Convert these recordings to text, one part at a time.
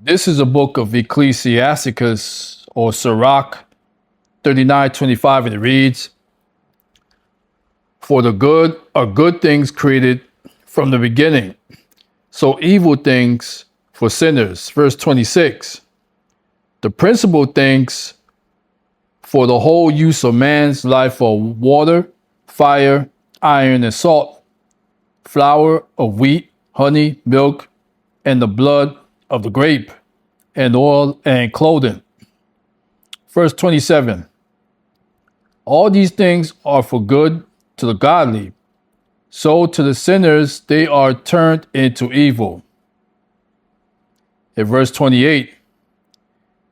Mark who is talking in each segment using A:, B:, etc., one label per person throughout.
A: This is a book of Ecclesiasticus or Sirach 39:25, and it reads, "For the good are good things created from the beginning, so evil things for sinners." Verse 26, "The principal things for the whole use of man's life are water, fire, iron, and salt, flour of wheat, honey, milk, and the blood of the grape, and oil and clothing." Verse 27, "All these things are for good to the godly, so to the sinners they are turned into evil." In verse 28,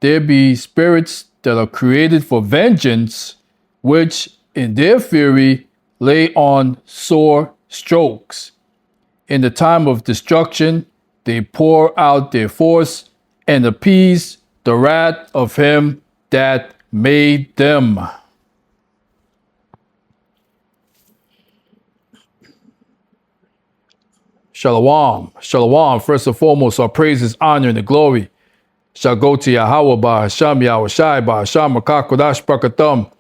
A: "There be spirits that are created for vengeance, which in their fury lay on sore strokes. In the time of destruction, they pour out their force and appease the wrath of him that made them." Shalom. Shalom. First and foremost, our praises, honor, and the glory shall go to Yahweh by Hashem, Yahweh Shai, by Hashem, Makakodash, Brakatham.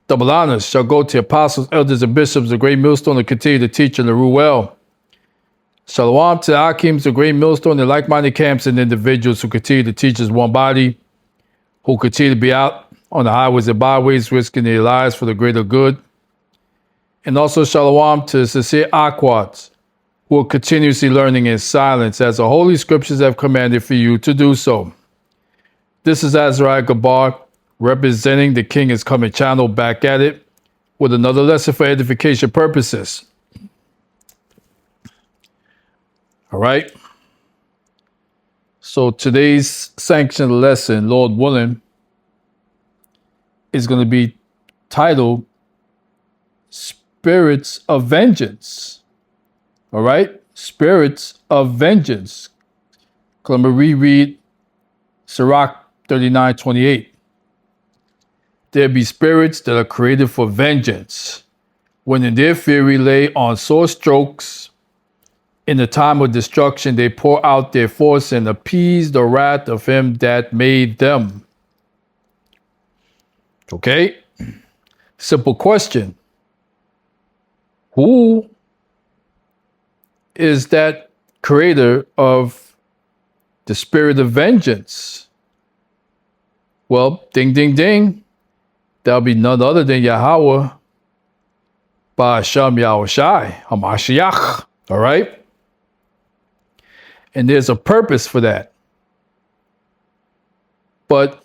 A: Double honors shall go to apostles, elders, and bishops, the great millstone, to continue to teach and to rule well. Shalom to the Akims, the great millstone, the like-minded camps and individuals who continue to teach as one body, who continue to be out on the highways and byways, risking their lives for the greater good. And also shalom to the sincere Aquads, who are continuously learning in silence as the Holy Scriptures have commanded for you to do so. This is Azariah Gabar, representing the King is Coming channel, back at it with another lesson for edification purposes. All right. So today's sanctioned lesson, Lord willing, is going to be titled Spirits of Vengeance. All right. Spirits of Vengeance. I'm going to reread Sirach 39:28. "There be spirits that are created for vengeance, when in their fury lay on sore strokes. In the time of destruction, they pour out their force and appease the wrath of him that made them." Okay. Simple question. Who is that creator of the spirit of vengeance? Well, ding, ding, ding. That'll be none other than Yahweh, by Hashem, Yahweh Shai, HaMashiach. All right. And there's a purpose for that. But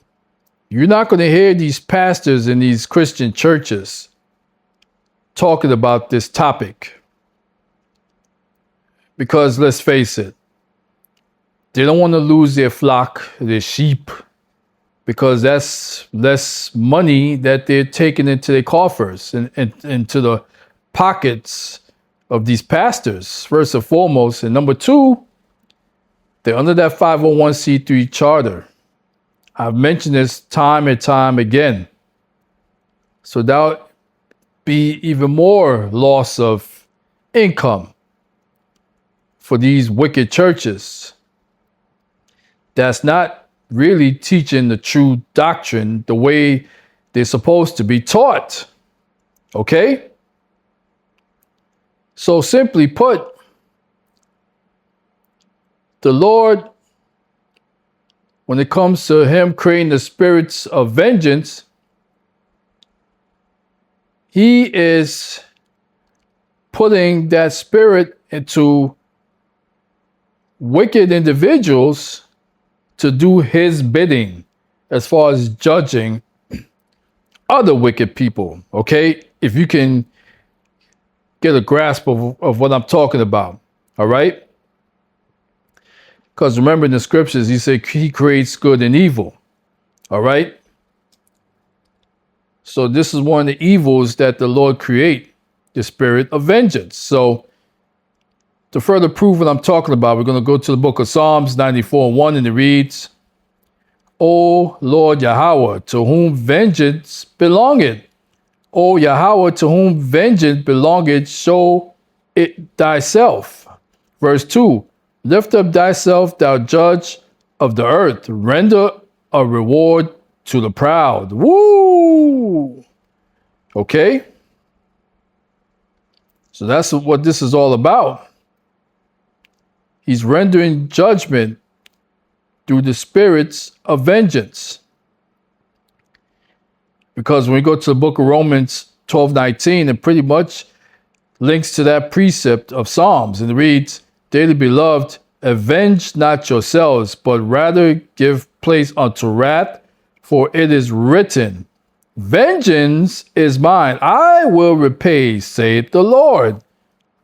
A: you're not going to hear these pastors in these Christian churches talking about this topic. Because let's face it, they don't want to lose their flock, their sheep, because that's less money that they're taking into their coffers and into the pockets of these pastors, first and foremost. And number two, they're under that 501c3 charter. I've mentioned this time and time again. So that'll be even more loss of income for these wicked churches that's not really teaching the true doctrine the way they're supposed to be taught. Okay? So simply put, the Lord, when it comes to him creating the spirits of vengeance, he is putting that spirit into wicked individuals to do his bidding as far as judging other wicked people. Okay? If you can get a grasp of what I'm talking about. All right? Because remember in the scriptures, he said he creates good and evil. All right? So this is one of the evils that the Lord create, the spirit of vengeance. So to further prove what I'm talking about, we're going to go to the book of Psalms 94:1, and it reads, "O Lord Yahweh, to whom vengeance belongeth. O Yahweh, to whom vengeance belongeth, show it thyself." Verse 2, "Lift up thyself, thou judge of the earth. Render a reward to the proud. Woo! Okay? So that's what this is all about. He's rendering judgment through the spirits of vengeance. Because when we go to the book of Romans 12:19, it pretty much links to that precept of Psalms. And it reads, "Dearly beloved, avenge not yourselves, but rather give place unto wrath, for it is written, vengeance is mine, I will repay, saith the Lord."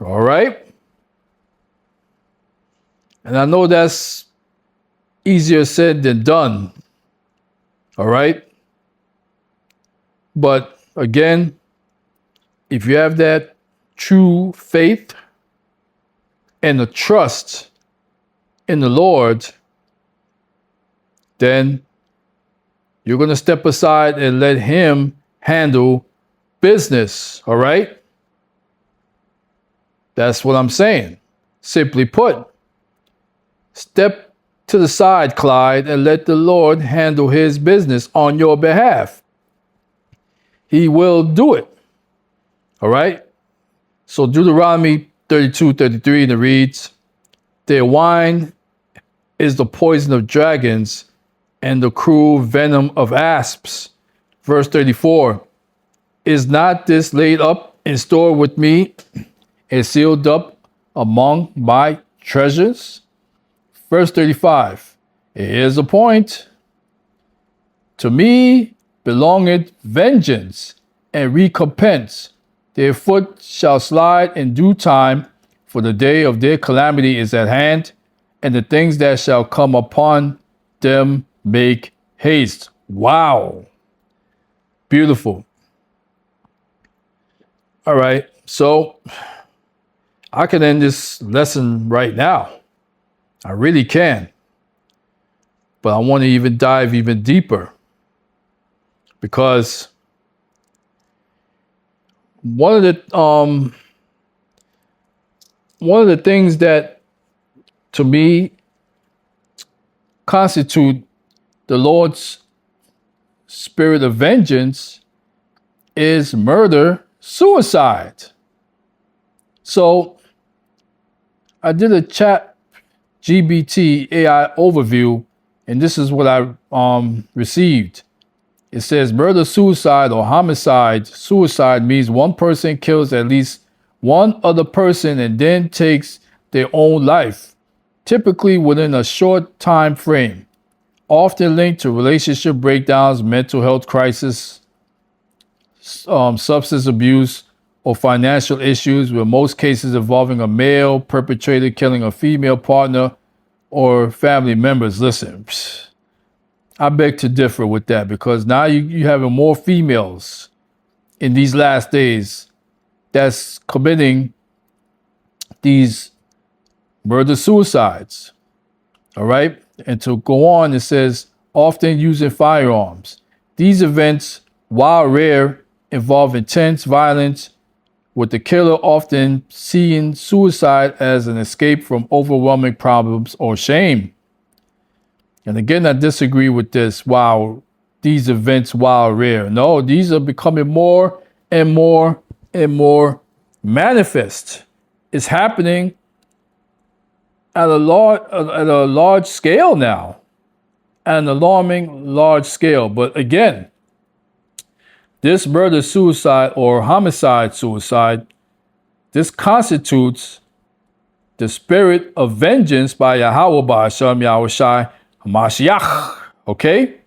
A: All right? And I know that's easier said than done. All right? But again, if you have that true faith and the trust in the Lord, then you're going to step aside and let him handle business. All right? That's what I'm saying. Simply put, step to the side, Clyde, and let the Lord handle his business on your behalf. He will do it. All right? So Deuteronomy 32:33, and it reads, "Their wine is the poison of dragons and the cruel venom of asps." Verse 34, "Is not this laid up in store with me and sealed up among my treasures?" Verse 35, "Here's a point. To me belongeth vengeance and recompense. Their foot shall slide in due time, for the day of their calamity is at hand, and the things that shall come upon them make haste." Wow. Beautiful. All right. So I can end this lesson right now. I really can. But I want to even dive even deeper, because one of the things that to me constitute the Lord's spirit of vengeance is murder, suicide. So I did a chat GBT AI overview, and this is what I received. It says murder, suicide, or homicide. Suicide means one person kills at least one other person and then takes their own life, typically within a short time frame, often linked to relationship breakdowns, mental health crisis, substance abuse, or financial issues, with most cases involving a male perpetrator killing a female partner or family members. Listen, I beg to differ with that, because now you having more females in these last days that's committing these murder suicides. All right. And to go on, it says often using firearms. These events, while rare, involve intense violence, with the killer often seeing suicide as an escape from overwhelming problems or shame. And again, I disagree with this. Wow, these events, while rare. No, these are becoming more and more and more manifest. It's happening at a large scale now, at an alarming large scale. But again, this murder suicide or homicide suicide, this constitutes the spirit of vengeance by Yahweh Ba'ashem Yahushai Hamashiach. Okay?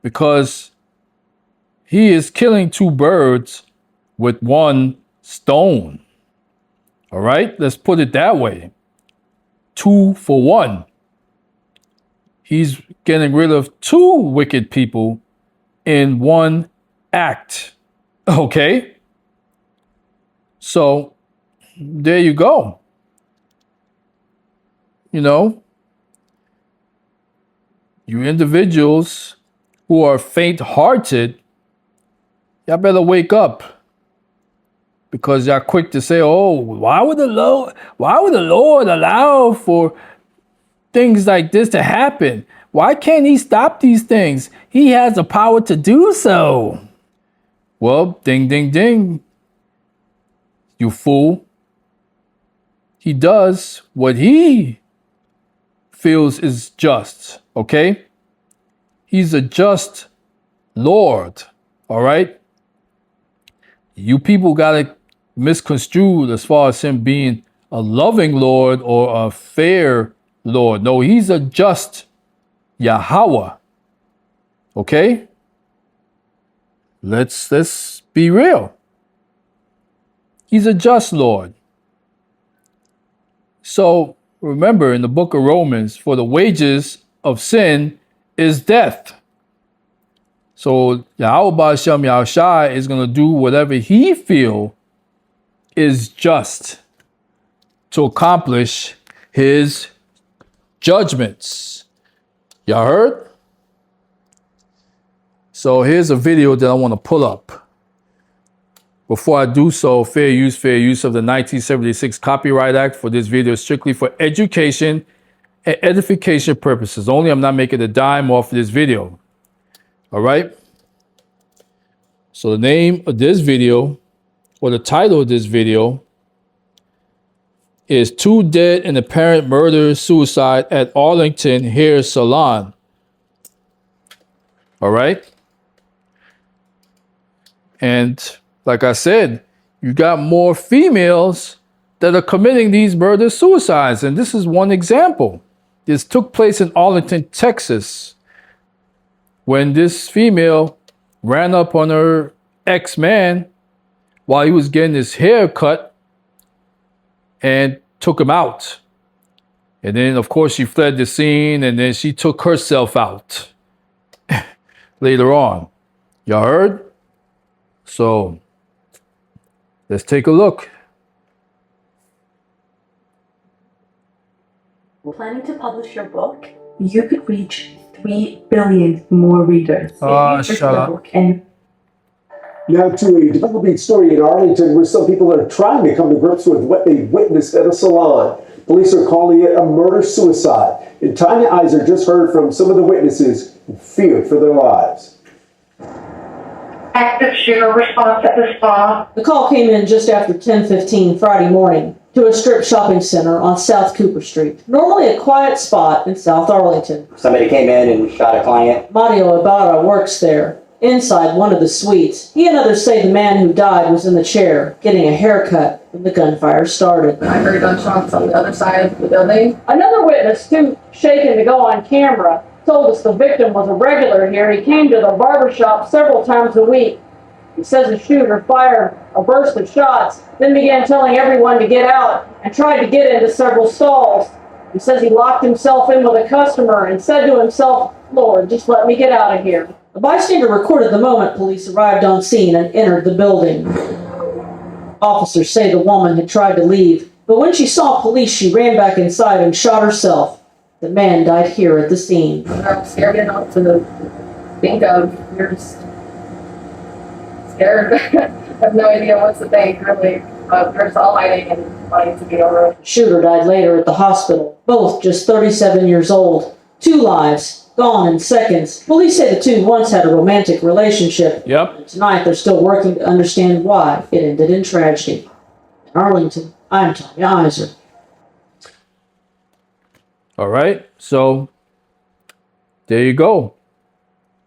A: Because he is killing two birds with one stone. All right? Let's put it that way. 2 for 1. He's getting rid of two wicked people in one act. Okay? So, there you go. You know, you individuals who are faint-hearted, y'all better wake up. Because y'all quick to say, "Oh, why would the Lord allow for things like this to happen? Why can't he stop these things? He has the power to do so. Well, ding, ding, ding. You fool. He does what he feels is just, okay? He's a just Lord, all right? You people got it misconstrued as far as him being a loving Lord or a fair Lord. No, he's a just Yahweh, okay? Let's be real. He's a just Lord. So remember in the book of Romans, for the wages of sin is death. So Yahweh Ba'Shem Yahushai is going to do whatever he feel is just to accomplish his judgments. Y'all heard? So here's a video that I want to pull up. Before I do so, fair use of the 1976 Copyright Act for this video is strictly for education and edification purposes only. I'm not making a dime off of this video. All right. So the name of this video, or the title of this video, is Two Dead in Apparent Murder Suicide at Arlington Hair Salon. All right. And like I said, you got more females that are committing these murder suicides. And this is one example. This took place in Arlington, Texas, when this female ran up on her ex-man while he was getting his hair cut and took him out. And then, of course, she fled the scene and then she took herself out later on. Y'all heard? So let's take a look.
B: Planning to publish your book? You could reach 3 billion more readers.
A: Shut up.
B: And
C: now to a developing story in Arlington where some people are trying to come to grips with what they witnessed at a salon. Police are calling it a murder-suicide. And Tanya Iser just heard from some of the witnesses who feared for their lives.
D: Active shooter response at the spa.
E: The call came in just after 10:15 Friday morning to a strip shopping center on South Cooper Street, normally a quiet spot in South Arlington.
F: Somebody came in and shot a client.
E: Mario Ibarra works there. Inside one of the suites, he and others say the man who died was in the chair, getting a haircut when the gunfire started.
G: I heard gunshots on the other side of the building.
E: Another witness, too shaken to go on camera, told us the victim was a regular here. He came to the barbershop several times a week. He says the shooter fired a burst of shots, then began telling everyone to get out and tried to get into several stalls. He says he locked himself in with a customer and said to himself, "Lord, just let me get out of here." A bystander recorded the moment police arrived on scene and entered the building. Officers say the woman had tried to leave, but when she saw police, she ran back inside and shot herself. The man died here at the scene.
G: I'm scared enough to think of. You're just scared. I have no idea what to think, really. We're just all hiding and wanting to get over it.
E: The shooter died later at the hospital, both just 37 years old. 2 lives, gone in seconds. Police say the two once had a romantic relationship.
A: Yep.
E: Tonight, they're still working to understand why it ended in tragedy. In Arlington, I'm Tanya Iser.
A: All right. So there you go.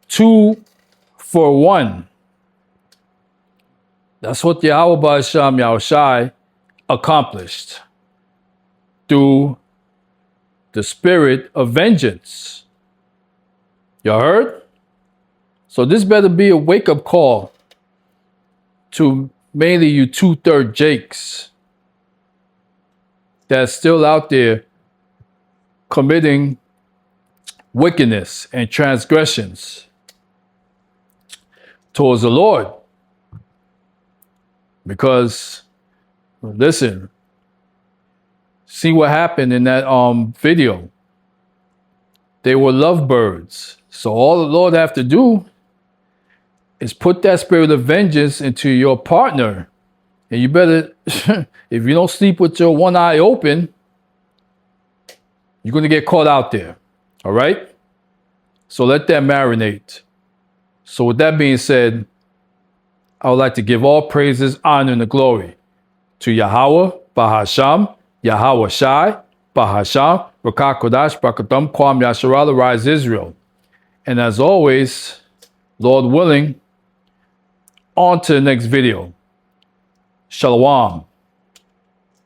A: 2 for 1. That's what Yahweh Ba'Shem Yahushai accomplished through the spirit of vengeance. Y'all heard? So this better be a wake-up call to mainly you 2/3 Jakes that's still out there committing wickedness and transgressions towards the Lord. Because, listen, see what happened in that video. They were lovebirds. So all the Lord have to do is put that spirit of vengeance into your partner. And you better, if you don't sleep with your one eye open, You're going to get caught out there. All right? So let that marinate. So with that being said, I would like to give all praises, honor, and the glory to Yahweh, Bahasham, Yahweh Shai, Bahasham, Rakah Kodash, Brakatam, Kwam Yasharala, Rise Israel. And as always, Lord willing, on to the next video. Shalom.